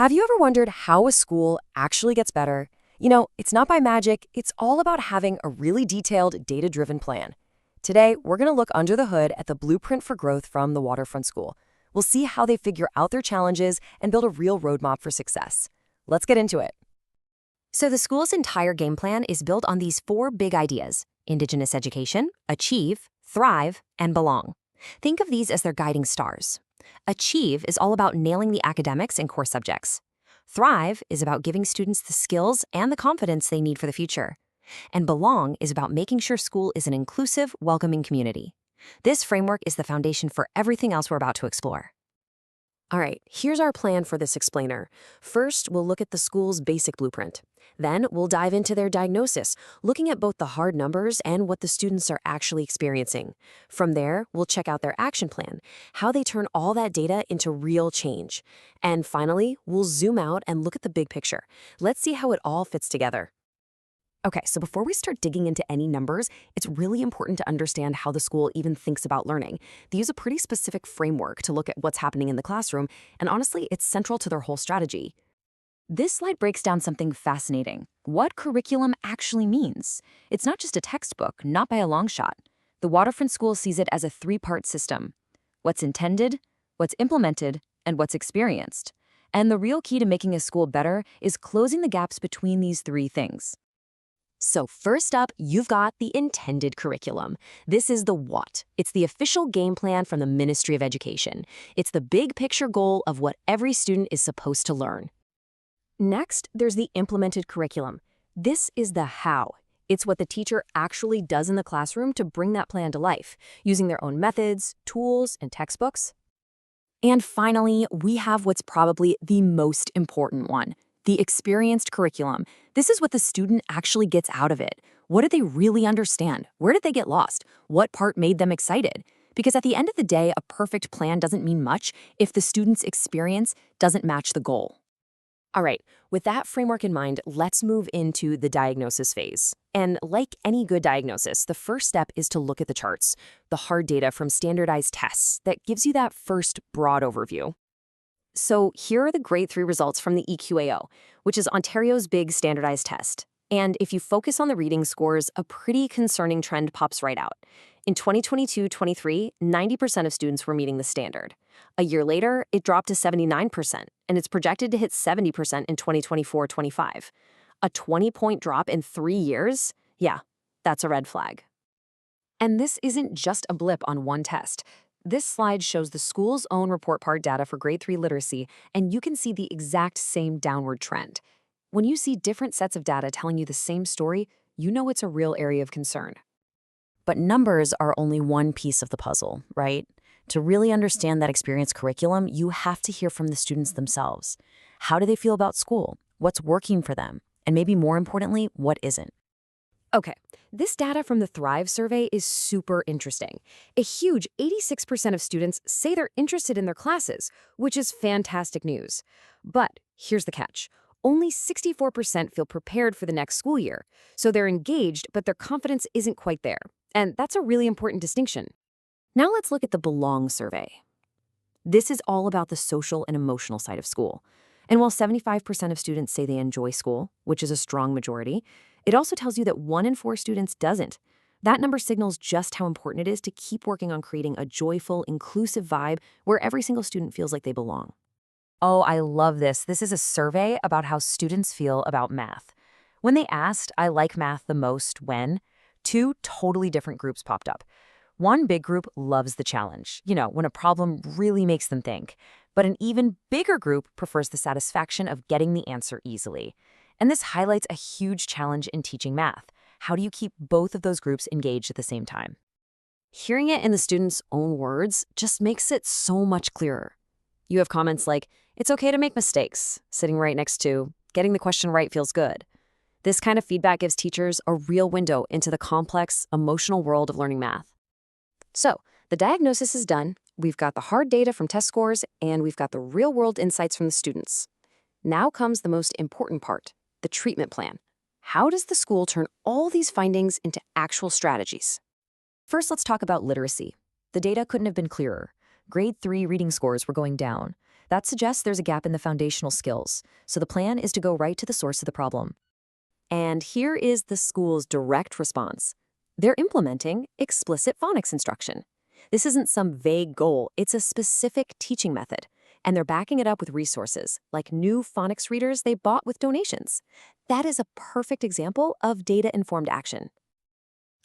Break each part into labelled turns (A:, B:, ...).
A: Have you ever wondered how a school actually gets better? It's not by magic, it's all about having a really detailed, data-driven plan. Today, we're going to look under the hood at the blueprint for growth from the Waterfront School. We'll see how they figure out their challenges and build a real roadmap for success. Let's get into it.
B: So the school's entire game plan is built on these four big ideas: Indigenous education, achieve, thrive, and belong. Think of these as their guiding stars. Achieve is all about nailing the academics and core subjects. Thrive is about giving students the skills and the confidence they need for the future. And belong is about making sure school is an inclusive, welcoming community. This framework is the foundation for everything else we're about to explore.
A: All right, here's our plan for this explainer. First, we'll look at the school's basic blueprint. Then, we'll dive into their diagnosis, looking at both the hard numbers and what the students are actually experiencing. From there, we'll check out their action plan, how they turn all that data into real change. And finally, we'll zoom out and look at the big picture. Let's see how it all fits together. Okay, so before we start digging into any numbers, it's really important to understand how the school even thinks about learning. They use a pretty specific framework to look at what's happening in the classroom, and honestly, it's central to their whole strategy.
B: This slide breaks down something fascinating: what curriculum actually means. It's not just a textbook, not by a long shot. The Waterfront School sees it as a three-part system: what's intended, what's implemented, and what's experienced. And the real key to making a school better is closing the gaps between these three things.
A: So first up, you've got the intended curriculum. This is the what. It's the official game plan from the Ministry of Education. It's the big picture goal of what every student is supposed to learn. Next, there's the implemented curriculum. This is the how. It's what the teacher actually does in the classroom to bring that plan to life, using their own methods, tools, and textbooks. And finally, we have what's probably the most important one: the experienced curriculum. This is what the student actually gets out of it. What did they really understand? Where did they get lost? What part made them excited? Because at the end of the day, a perfect plan doesn't mean much if the student's experience doesn't match the goal. All right, with that framework in mind, let's move into the diagnosis phase. And like any good diagnosis, the first step is to look at the charts, the hard data from standardized tests that gives you that first broad overview. So here are the grade 3 results from the EQAO, which is Ontario's big standardized test. And if you focus on the reading scores, a pretty concerning trend pops right out. In 2022-23, 90% of students were meeting the standard. A year later, it dropped to 79%, and it's projected to hit 70% in 2024-25. A 20-point drop in 3 years? Yeah, that's a red flag. And this isn't just a blip on one test. This slide shows the school's own report card data for grade 3 literacy, and you can see the exact same downward trend. When you see different sets of data telling you the same story, you know it's a real area of concern. But numbers are only one piece of the puzzle, right? To really understand that experienced curriculum, you have to hear from the students themselves. How do they feel about school? What's working for them? And maybe more importantly, what isn't? Okay, this data from the Thrive survey is super interesting. A huge 86% of students say they're interested in their classes, which is fantastic news. But here's the catch. Only 64% feel prepared for the next school year. So they're engaged, but their confidence isn't quite there. And that's a really important distinction. Now let's look at the Belong survey. This is all about the social and emotional side of school. And while 75% of students say they enjoy school, which is a strong majority, it also tells you that 1 in 4 students doesn't. That number signals just how important it is to keep working on creating a joyful, inclusive vibe where every single student feels like they belong. Oh, I love this. This is a survey about how students feel about math. When they asked, "I like math the most when," 2 totally different groups popped up. One big group loves the challenge, when a problem really makes them think. But an even bigger group prefers the satisfaction of getting the answer easily. And this highlights a huge challenge in teaching math. How do you keep both of those groups engaged at the same time? Hearing it in the students' own words just makes it so much clearer. You have comments like, "It's okay to make mistakes," sitting right next to, "Getting the question right feels good." This kind of feedback gives teachers a real window into the complex, emotional world of learning math. So, the diagnosis is done. We've got the hard data from test scores, and we've got the real-world insights from the students. Now comes the most important part: the treatment plan. How does the school turn all these findings into actual strategies? First, let's talk about literacy. The data couldn't have been clearer. Grade 3 reading scores were going down.
B: That suggests there's a gap in the foundational skills, so the plan is to go right to the source of the problem. And here is the school's direct response. They're implementing explicit phonics instruction. This isn't some vague goal, it's a specific teaching method. And they're backing it up with resources, like new phonics readers they bought with donations. That is a perfect example of data-informed action.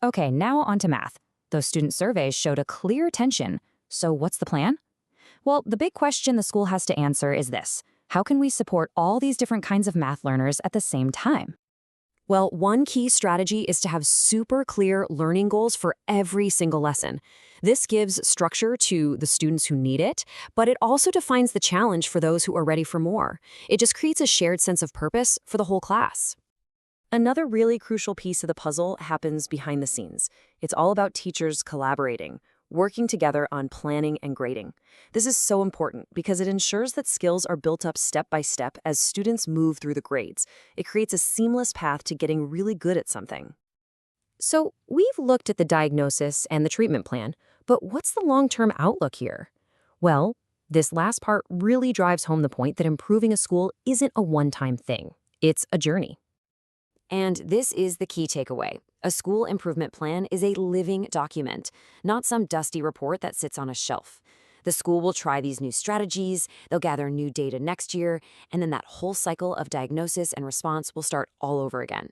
C: Okay, now on to math. Those student surveys showed a clear tension. So what's the plan? Well, the big question the school has to answer is this. How can we support all these different kinds of math learners at the same time?
A: Well, one key strategy is to have super clear learning goals for every single lesson. This gives structure to the students who need it, but it also defines the challenge for those who are ready for more. It just creates a shared sense of purpose for the whole class. Another really crucial piece of the puzzle happens behind the scenes. It's all about teachers collaborating, working together on planning and grading. This is so important because it ensures that skills are built up step by step as students move through the grades. It creates a seamless path to getting really good at something. So we've looked at the diagnosis and the treatment plan, but what's the long-term outlook here? Well, this last part really drives home the point that improving a school isn't a one-time thing. It's a journey. And this is the key takeaway. A school improvement plan is a living document, not some dusty report that sits on a shelf. The school will try these new strategies, they'll gather new data next year, and then that whole cycle of diagnosis and response will start all over again.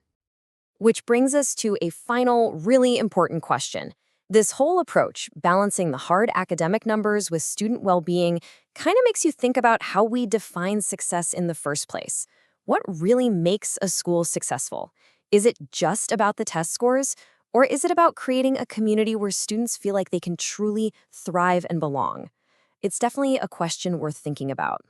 A: Which brings us to a final, really important question. This whole approach, balancing the hard academic numbers with student well-being, kind of makes you think about how we define success in the first place. What really makes a school successful? Is it just about the test scores? Or is it about creating a community where students feel like they can truly thrive and belong? It's definitely a question worth thinking about.